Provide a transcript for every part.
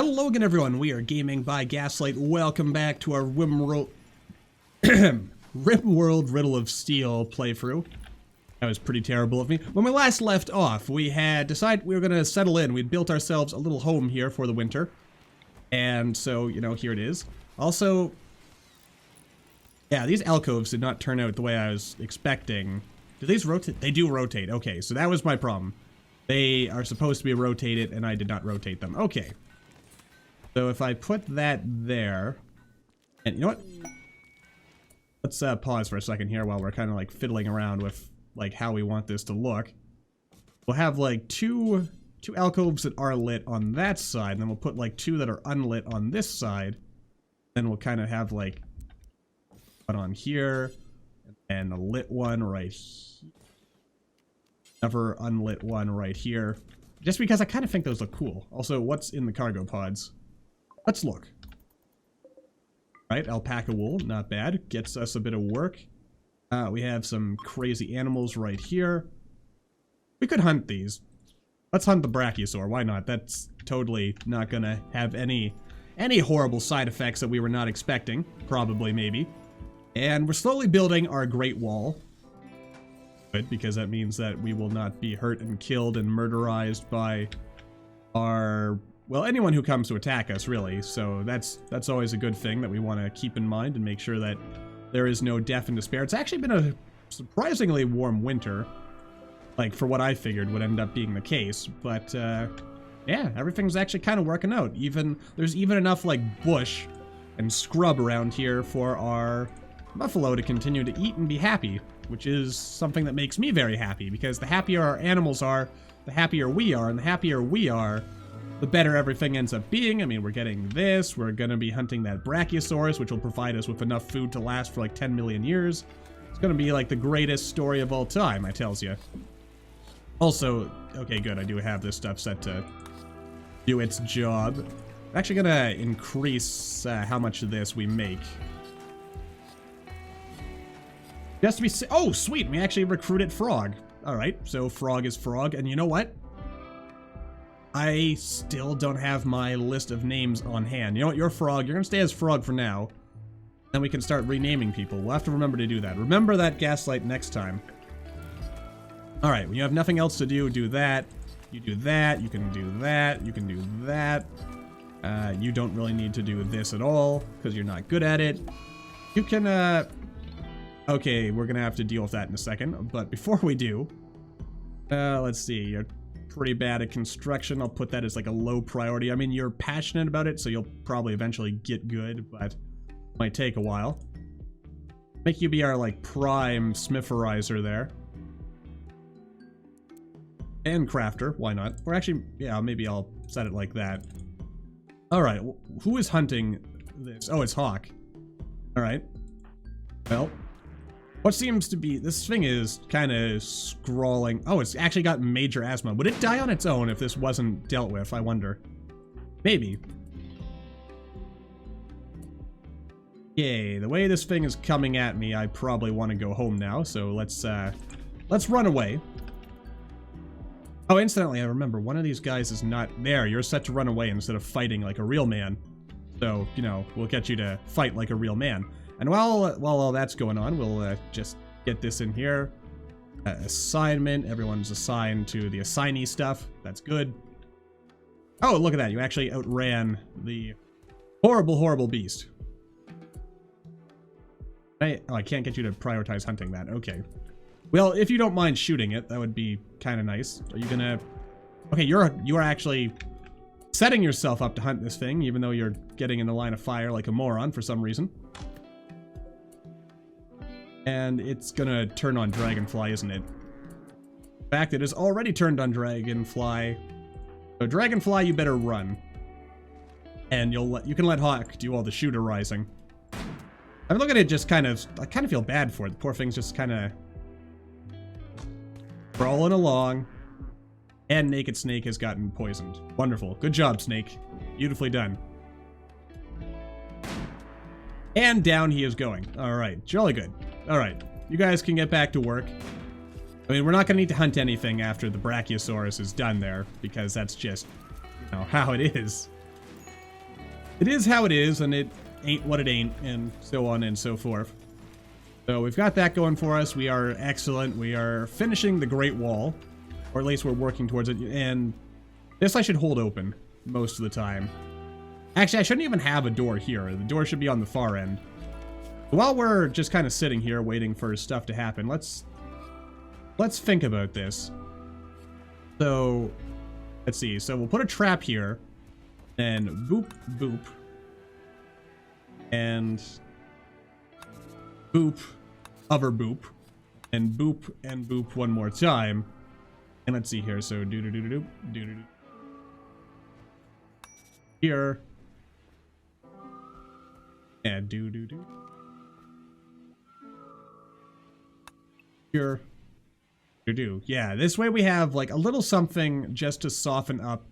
Hello again, everyone. We are Gaming by Gaslight. Welcome back to our RimWorld RimWorld Riddle of Steel playthrough. That was pretty terrible of me. When we last left off, we had decided we were going to settle in. We'd built ourselves a little home here for the winter. And so, you know, here it is. Also, yeah, these alcoves did not turn out the way I was expecting. Do these rotate? They do rotate. Okay, so that was my problem. They are supposed to be rotated, and I did not rotate them. Okay. So if I put that there, and you know what? Let's pause for a second here while we're kind of like fiddling around with like how we want this to look. We'll have like two alcoves that are lit on that side, and then we'll put like two that are unlit on this side. Then we'll kind of have like one on here, and a lit one right here. Another unlit one right here. Just because I kind of think those look cool. Also, what's in the cargo pods? Let's look. Right, alpaca wool, not bad. Gets us a bit of work. We have some crazy animals right here. We could hunt these. Let's hunt the brachiosaur, why not? That's totally not gonna have any horrible side effects that we were not expecting. Probably, maybe. And we're slowly building our Great Wall. Good, because that means that we will not be hurt and killed and murderized by our... well, anyone who comes to attack us, really. So that's always a good thing that we want to keep in mind and make sure that there is no death and despair. It's actually been a surprisingly warm winter, like for what I figured would end up being the case. But yeah, everything's actually kind of working out. There's even enough like bush and scrub around here for our buffalo to continue to eat and be happy, which is something that makes me very happy, because the happier our animals are, the happier we are, and the happier we are, the better everything ends up being. I mean, we're getting this, we're gonna be hunting that brachiosaurus, which will provide us with enough food to last for like 10 million years. It's gonna be like the greatest story of all time, I tells you. Also, okay, good, I do have this stuff set to do its job. I'm actually gonna increase how much of this we make. Just to be oh, sweet, we actually recruited Frog. Alright, so Frog is Frog, and you know what? I still don't have my list of names on hand. You know what, you're Frog. You're gonna stay as Frog for now. Then we can start renaming people. We'll have to remember to do that. Remember that, Gaslight, next time. Alright, when you have nothing else to do, do that. You do that, you can do that, you can do that. You don't really need to do this at all, because you're not good at it. You can, okay, we're gonna have to deal with that in a second, but before we do, let's see, you're pretty bad at construction. I'll put that as like a low priority. I mean, you're passionate about it, so you'll probably eventually get good, but it might take a while. Make you be our like prime smitherizer there. And crafter, why not? Or actually, yeah, maybe I'll set it like that. Alright, who is hunting this? Oh, it's Hawk. Alright. Well, what seems to be... this thing is kind of scrawling. Oh, it's actually got major asthma. Would it die on its own if this wasn't dealt with? I wonder. Maybe. Yay, the way this thing is coming at me, I probably want to go home now. So let's run away. Oh, incidentally, I remember, one of these guys is not there. You're set to run away instead of fighting like a real man. So, you know, we'll get you to fight like a real man. And while all that's going on, we'll just get this in here. Assignment. Everyone's assigned to the assignee stuff. That's good. Oh, look at that. You actually outran the horrible, horrible beast. Oh, I can't get you to prioritize hunting that. Okay. Well, if you don't mind shooting it, that would be kind of nice. Are you gonna... okay, you are actually setting yourself up to hunt this thing, even though you're getting in the line of fire like a moron for some reason. And it's gonna turn on Dragonfly, isn't it? In fact, it has already turned on Dragonfly. So Dragonfly, you better run. And you can let Hawk do all the shooter rising. I'm looking at it just kind of... I kind of feel bad for it. The poor thing's just kind of... crawling along. And Naked Snake has gotten poisoned. Wonderful. Good job, Snake. Beautifully done. And down he is going. Alright, jolly good. Alright, you guys can get back to work. I mean, we're not going to need to hunt anything after the Brachiosaurus is done there, because that's just, you know, how it is. it is how it is, and it ain't what it ain't, and so on and so forth. So we've got that going for us. We are excellent. We are finishing the Great Wall, or at least we're working towards it, and this I should hold open most of the time. Actually, I shouldn't even have a door here. The door should be on the far end. While we're just kind of sitting here waiting for stuff to happen, let's think about this. So, let's see. So we'll put a trap here, then boop, boop, and boop, other boop, and boop one more time. And let's see here. So do-do-do-do-do, do-do-do. Here. And do-do-do. Here. Do. Yeah, this way we have like a little something just to soften up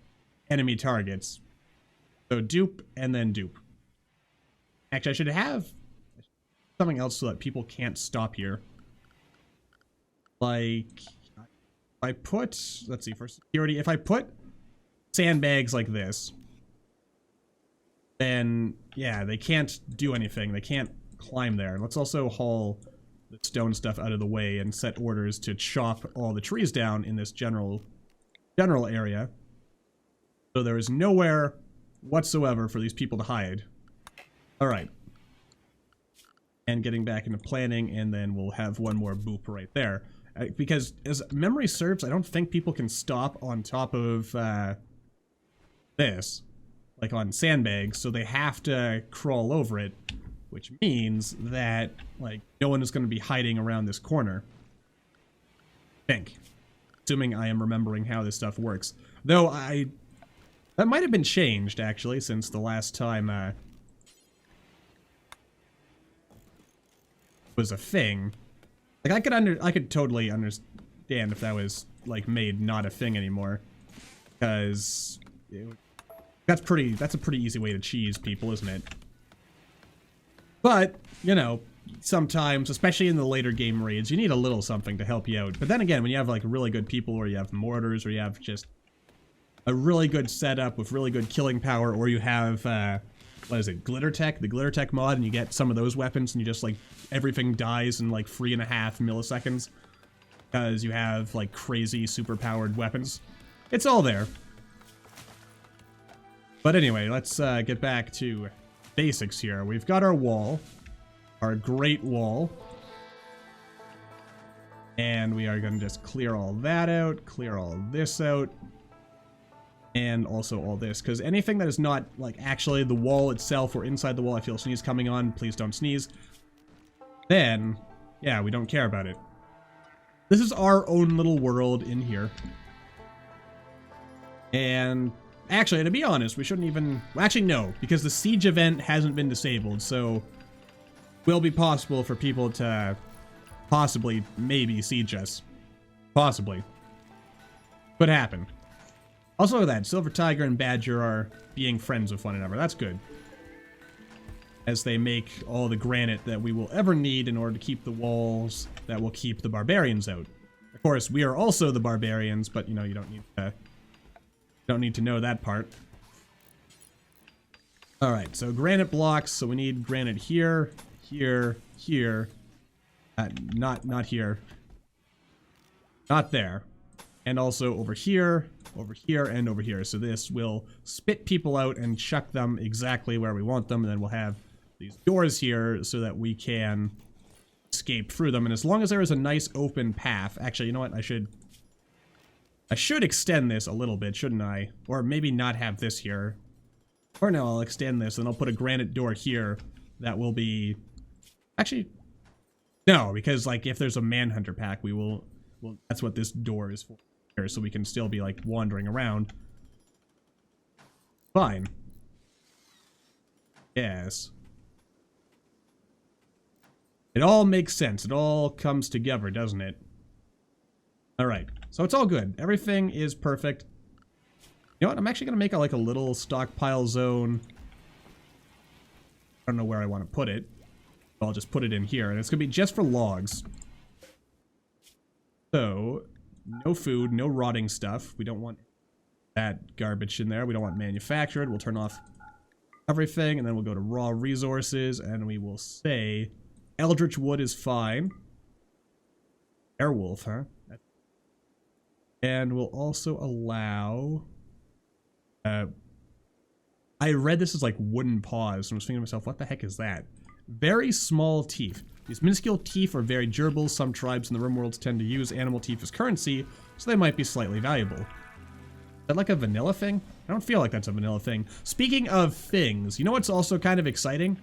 enemy targets. So dupe and then dupe. Actually, I should have something else so that people can't stop here. Like, if I put, let's see, for security, if I put sandbags like this, then yeah, they can't do anything. They can't climb there. Let's also haul the stone stuff out of the way and set orders to chop all the trees down in this general area. So there is nowhere whatsoever for these people to hide. All right. And getting back into planning, and then we'll have one more boop right there. Because as memory serves, I don't think people can stop on top of this, like on sandbags, so they have to crawl over it. Which means that, like, no one is going to be hiding around this corner. I think. Assuming I am remembering how this stuff works. Though, that might have been changed, actually, since the last time, was a thing. Like, I could totally understand if that was, like, made not a thing anymore. Because that's a pretty easy way to cheese people, isn't it? But, you know, sometimes, especially in the later game raids, you need a little something to help you out. But then again, when you have, like, really good people, or you have mortars, or you have just a really good setup with really good killing power, or you have, what is it, Glitter Tech? The Glitter Tech mod, and you get some of those weapons, and you just, like, everything dies in, like, 3.5 milliseconds. Because you have, like, crazy, super-powered weapons. It's all there. But anyway, let's get back to basics here. We've got our wall, our great wall, and we are going to just clear all that out, clear all this out, and also all this, because anything that is not like actually the wall itself or inside the wall, I feel a sneeze coming on, please don't sneeze, then yeah, we don't care about it. This is our own little world in here. And actually, to be honest, we shouldn't even... Well, actually, no, because the siege event hasn't been disabled, so it will be possible for people to possibly, maybe, siege us. Possibly. Could happen. Also, look at that. Silver Tiger and Badger are being friends with one another. That's good. As they make all the granite that we will ever need in order to keep the walls that will keep the barbarians out. Of course, we are also the barbarians, but, you know, you don't need to know that part. Alright, so granite blocks, so we need granite here, here, here. Not here. Not there. And also over here, and over here. So this will spit people out and chuck them exactly where we want them, and then we'll have these doors here so that we can escape through them. And as long as there is a nice open path... Actually, you know what? I should extend this a little bit, shouldn't I? Or maybe not have this here. Or no, I'll extend this, and I'll put a granite door here that will be... Actually, no, because, like, if there's a manhunter pack, we will... Well, that's what this door is for here, so we can still be, like, wandering around. Fine. Yes. It all makes sense. It all comes together, doesn't it? Alright, so it's all good. Everything is perfect. You know what? I'm actually going to make a little stockpile zone. I don't know where I want to put it. I'll just put it in here, and it's going to be just for logs. So, no food, no rotting stuff. We don't want that garbage in there. We don't want manufactured. We'll turn off everything, and then we'll go to raw resources, and we will say eldritch wood is fine. Airwolf, huh? And we'll also allow... I read this as like wooden paws, and I was thinking to myself, what the heck is that? Very small teeth. These minuscule teeth are very durable. Some tribes in the RimWorlds tend to use animal teeth as currency, so they might be slightly valuable. Is that like a vanilla thing? I don't feel like that's a vanilla thing. Speaking of things, you know what's also kind of exciting?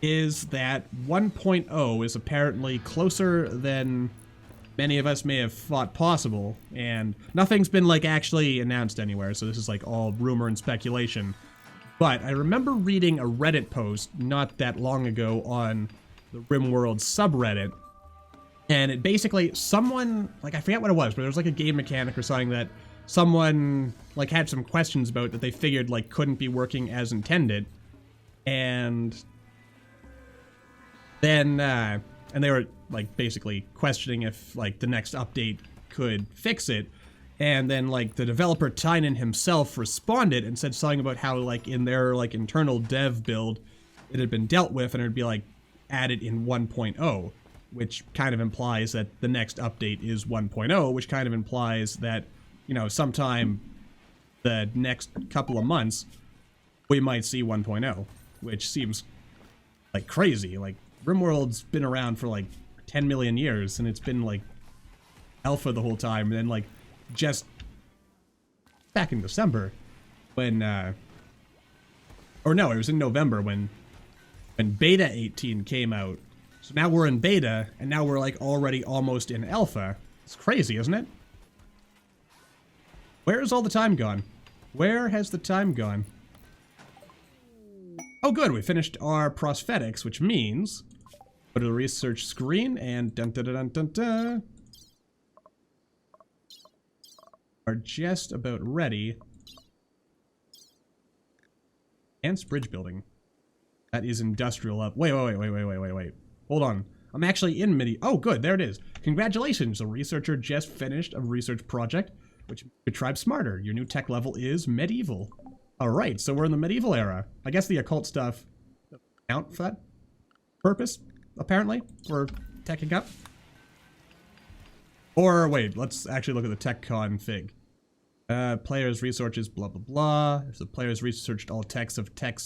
Is that 1.0 is apparently closer than many of us may have thought possible, and nothing's been like actually announced anywhere, so this is like all rumor and speculation. But I remember reading a Reddit post not that long ago on the RimWorld subreddit, and it basically, someone, like I forget what it was, but there was like a game mechanic or something that someone like had some questions about that they figured like couldn't be working as intended, and then and they were like basically questioning if like the next update could fix it. And then like the developer Tynan himself responded and said something about how like in their like internal dev build it had been dealt with and it would be like added in 1.0, which kind of implies that the next update is 1.0, which kind of implies that, you know, sometime the next couple of months we might see 1.0, which seems like crazy. Like RimWorld's been around for like 10 million years and it's been like alpha the whole time, and then like just back in December when or no, it was in November when Beta 18 came out. So now we're in beta and now we're like already almost in alpha. It's crazy, isn't it? Where has all the time gone? Where has the time gone? Oh good, we finished our prosthetics, which means go to the research screen and dun dun dun dun dun. Are just about ready. Advanced bridge building. That is industrial up. Wait. Hold on. I'm actually in oh, good. There it is. Congratulations. A researcher just finished a research project, which makes your tribe smarter. Your new tech level is medieval. All right. So we're in the medieval era. I guess the occult stuff count for that purpose, apparently, for teching up. Or wait, let's actually look at the TechCon fig. Players researches blah blah blah. If the players researched all techs of tech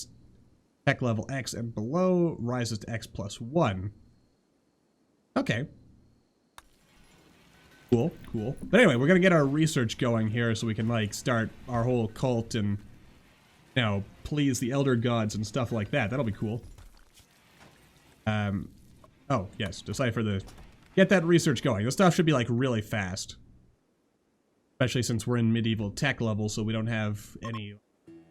level X and below, rises to X plus 1. Okay. Cool. But anyway, we're gonna get our research going here so we can like start our whole cult and, you know, please the elder gods and stuff like that. That'll be cool. Oh yes, decipher the. Get that research going. This stuff should be like really fast. Especially since we're in medieval tech level, so we don't have any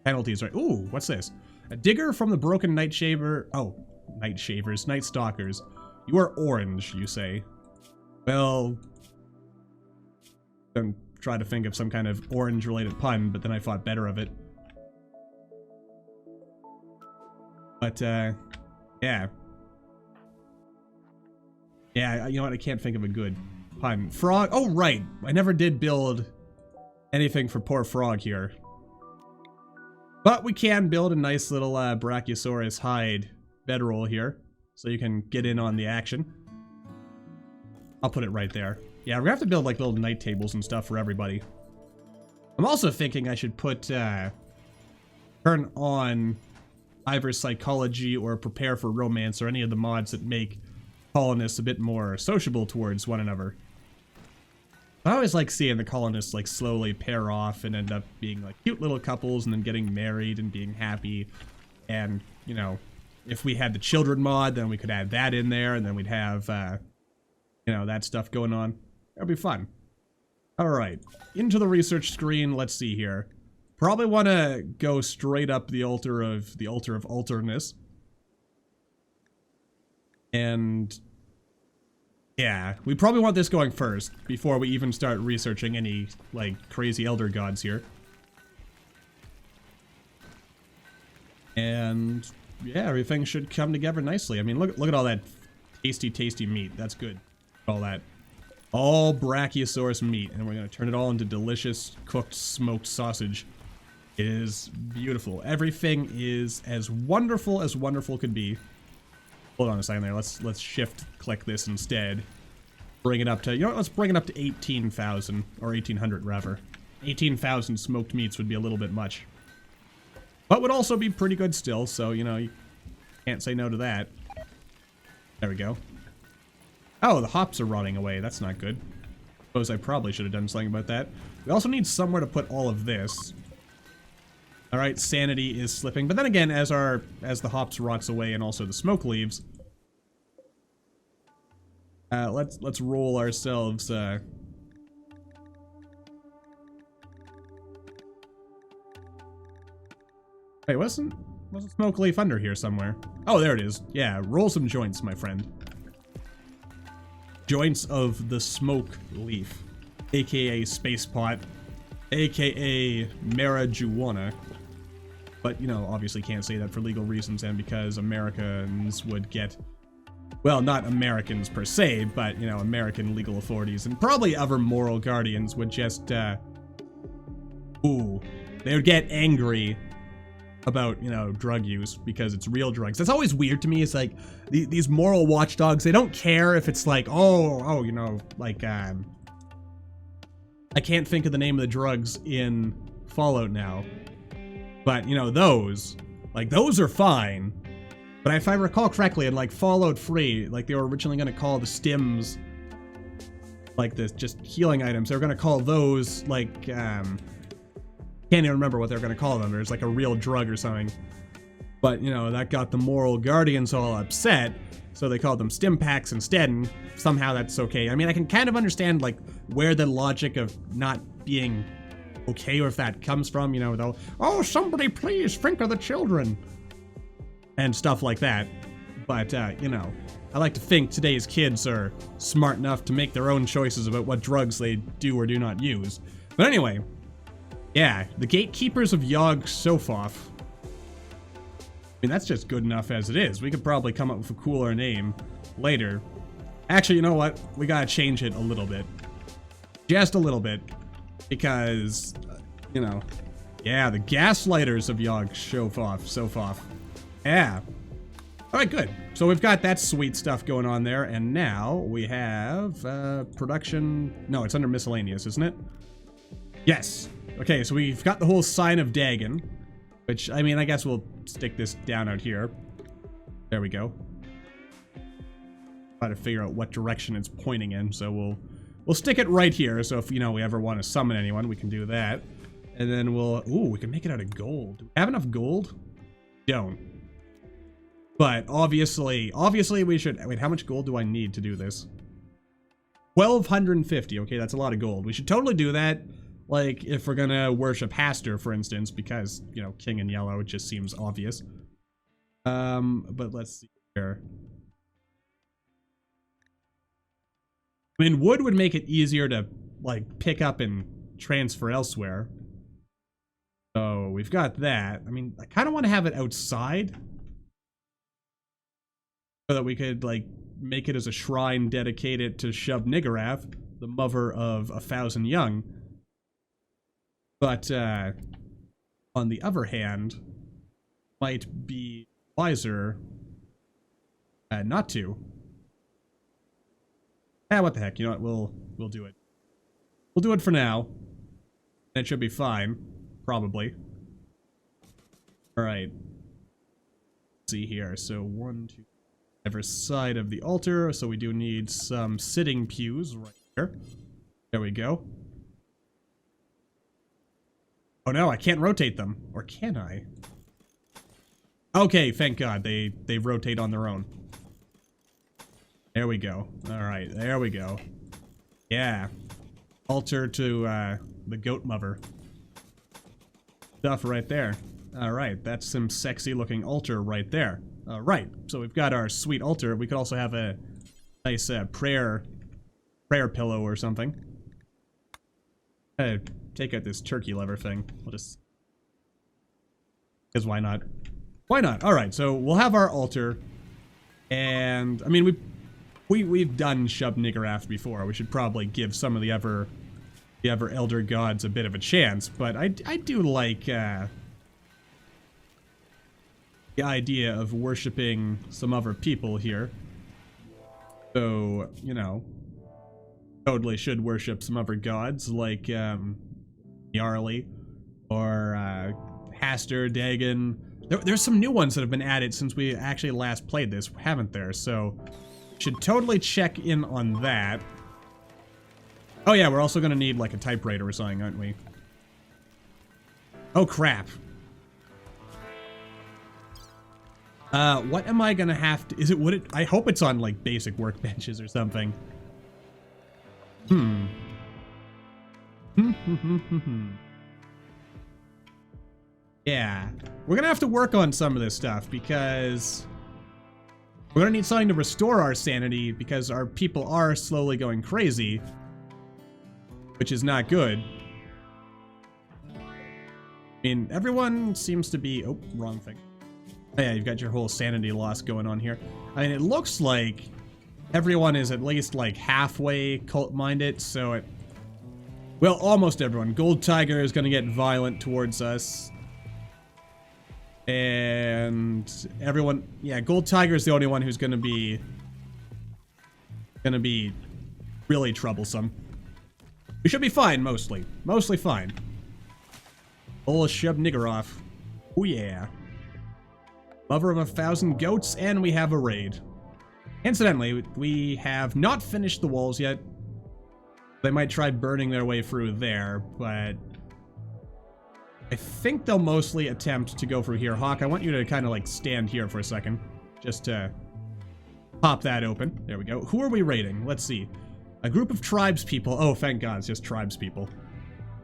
penalties, right? Ooh, what's this? A digger from the broken night stalkers. You are orange, you say. Well, I'm trying to think of some kind of orange-related pun, but then I thought better of it. But, yeah. Yeah, you know what? I can't think of a good pun. Frog. Oh, right. I never did build anything for poor Frog here. But we can build a nice little Brachiosaurus hide bedroll here. So you can get in on the action. I'll put it right there. Yeah, we're gonna have to build like little night tables and stuff for everybody. I'm also thinking I should put, turn on either psychology or prepare for romance or any of the mods that make colonists a bit more sociable towards one another. I always like seeing the colonists like slowly pair off and end up being like cute little couples and then getting married and being happy. And, you know, if we had the children mod, then we could add that in there and then we'd have, you know, that stuff going on. That'd be fun. All right, into the research screen. Let's see here. Probably want to go straight up the altar of alterness. And yeah, we probably want this going first before we even start researching any like crazy elder gods here. And yeah, everything should come together nicely. I mean, look at all that tasty meat. That's good. All that. All Brachiosaurus meat, and we're gonna turn it all into delicious cooked smoked sausage. It is beautiful. Everything is as wonderful could be. Hold on a second there. Let's shift click this instead. Bring it up to, you know what, let's bring it up to 18,000, or 1,800 rather. 18,000 smoked meats would be a little bit much. But would also be pretty good still, so, you know, you can't say no to that. There we go. Oh, the hops are rotting away. That's not good. Suppose I probably should have done something about that. We also need somewhere to put all of this. Alright, sanity is slipping. But then again, as the hops rots away and also the smoke leaves, let's roll ourselves, Wait, wasn't smoke leaf under here somewhere? Oh, there it is. Yeah, roll some joints, my friend. Joints of the smoke leaf, aka space pot, aka marijuana. But, you know, obviously can't say that for legal reasons and because Americans would get, well, not Americans per se, but, you know, American legal authorities and probably other moral guardians would just, they would get angry about, you know, drug use because it's real drugs. That's always weird to me. It's like these moral watchdogs, they don't care if it's like, oh, you know, like, I can't think of the name of the drugs in Fallout now. But, you know, those are fine. But if I recall correctly, in, like, Fallout 3, like, they were originally going to call the stims, like, this, just healing items. They were going to call those, like, can't even remember what they were going to call them. There's, like, a real drug or something. But, you know, that got the moral guardians all upset, so they called them stim packs instead, and somehow that's okay. I mean, I can kind of understand, like, where the logic of not being okay with that comes from, you know, though. Oh, somebody please think of the children. And stuff like that. But, you know, I like to think today's kids are smart enough to make their own choices about what drugs they do or do not use. But anyway, yeah, the Gatekeepers of Yog-Sothoth. I mean, that's just good enough as it is. We could probably come up with a cooler name later. Actually, you know what? We gotta change it a little bit. Just a little bit. Because, you know, yeah, the Gaslighters of Yog-Sothoth. Yeah. Alright, good. So we've got that sweet stuff going on there, and now we have, production... No, it's under miscellaneous, isn't it? Yes. Okay, so we've got the whole Sign of Dagon, which, I mean, I guess we'll stick this down out here. There we go. Try to figure out what direction it's pointing in, so we'll stick it right here, so if, you know, we ever want to summon anyone, we can do that. And then we can make it out of gold. Do we have enough gold? Don't. But obviously we should... Wait, how much gold do I need to do this? 1,250. Okay, that's a lot of gold. We should totally do that, like, if we're gonna worship Hastur, for instance, because, you know, King in Yellow, it just seems obvious. But let's see here. I mean, wood would make it easier to, like, pick up and transfer elsewhere. So, we've got that. I mean, I kind of want to have it outside. So that we could, like, make it as a shrine dedicated to Shub-Niggurath, the mother of 1,000 young. But, on the other hand, might be wiser not to. What the heck, you know what, we'll do it. We'll do it for now. It should be fine. Probably. Alright. Let's see here, so 1, 2... Every side of the altar, so we do need some sitting pews right here. There we go. Oh no, I can't rotate them. Or can I? Okay, thank God, they rotate on their own. There we go. Alright, there we go. Yeah. Altar to the goat mother. Stuff right there. Alright, that's some sexy looking altar right there. Right, so we've got our sweet altar. We could also have a nice prayer pillow or something. Take out this turkey lever thing. We'll just... Because why not? Why not? Alright, so we'll have our altar. And, I mean, we've done Shub-Niggurath before. We should probably give some of the other the ever elder gods a bit of a chance, but I do like the idea of worshiping some other people here. So, you know, totally should worship some other gods like Yarly or Haster, Dagon. There's some new ones that have been added since we actually last played this, haven't there? So, should totally check in on that. Oh yeah, we're also gonna need like a typewriter or something, aren't we? Oh crap. What am I gonna have to... would it... I hope it's on, like, basic workbenches or something. Yeah. We're gonna have to work on some of this stuff, because... we're gonna need something to restore our sanity, because our people are slowly going crazy. Which is not good. I mean, everyone seems to be... oh, wrong thing. Oh, yeah, you've got your whole sanity loss going on here. I mean, it looks like everyone is at least, like, halfway cult-minded, so it... well, almost everyone. Gold Tiger is gonna get violent towards us. And everyone... yeah, Gold Tiger is the only one who's gonna be really troublesome. We should be fine, mostly. Mostly fine. Old Shub Niggeroff. Oh, yeah. Lover of 1,000 goats, and we have a raid. Incidentally, we have not finished the walls yet. They might try burning their way through there, but... I think they'll mostly attempt to go through here. Hawk, I want you to kind of, like, stand here for a second. Just to pop that open. There we go. Who are we raiding? Let's see. A group of tribespeople. Oh, thank God, it's just tribespeople.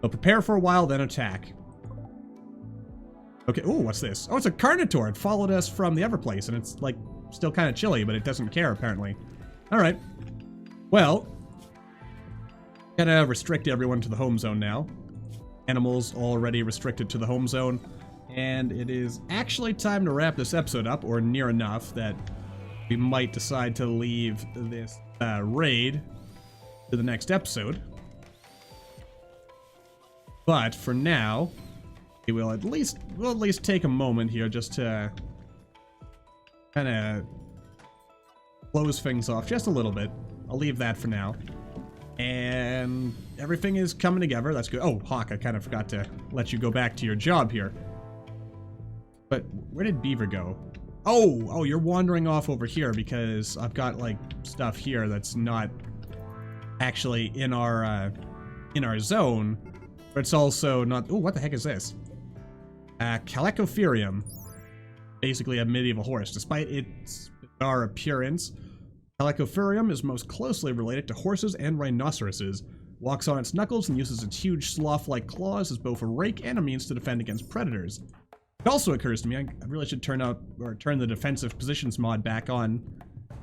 They'll prepare for a while, then attack. Okay, ooh, what's this? Oh, it's a Carnotaur. It followed us from the other place, and it's, like, still kind of chilly, but it doesn't care, apparently. Alright. Well, gotta restrict everyone to the home zone now. Animals already restricted to the home zone. And it is actually time to wrap this episode up, or near enough, that we might decide to leave this raid to the next episode. But, for now... we'll at least take a moment here just to kind of close things off just a little bit. I'll leave that for now. And everything is coming together. That's good. Oh, Hawk, I kind of forgot to let you go back to your job here. But where did Beaver go? Oh, you're wandering off over here because I've got, like, stuff here that's not actually in our zone. But it's also not... oh, what the heck is this? Calecopherium. Basically a medieval horse. Despite its bizarre appearance, Calecopherium is most closely related to horses and rhinoceroses. Walks on its knuckles and uses its huge sloth-like claws as both a rake and a means to defend against predators. It also occurs to me I really should turn the defensive positions mod back on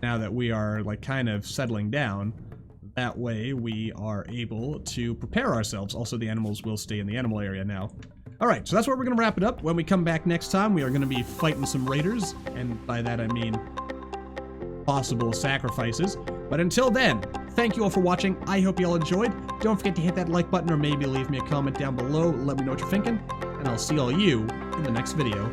now that we are, like, kind of settling down. That way we are able to prepare ourselves. Also, the animals will stay in the animal area now. Alright, so that's where we're going to wrap it up. When we come back next time, we are going to be fighting some raiders, and by that I mean possible sacrifices. But until then, thank you all for watching. I hope you all enjoyed. Don't forget to hit that like button or maybe leave me a comment down below. Let me know what you're thinking, and I'll see all you in the next video.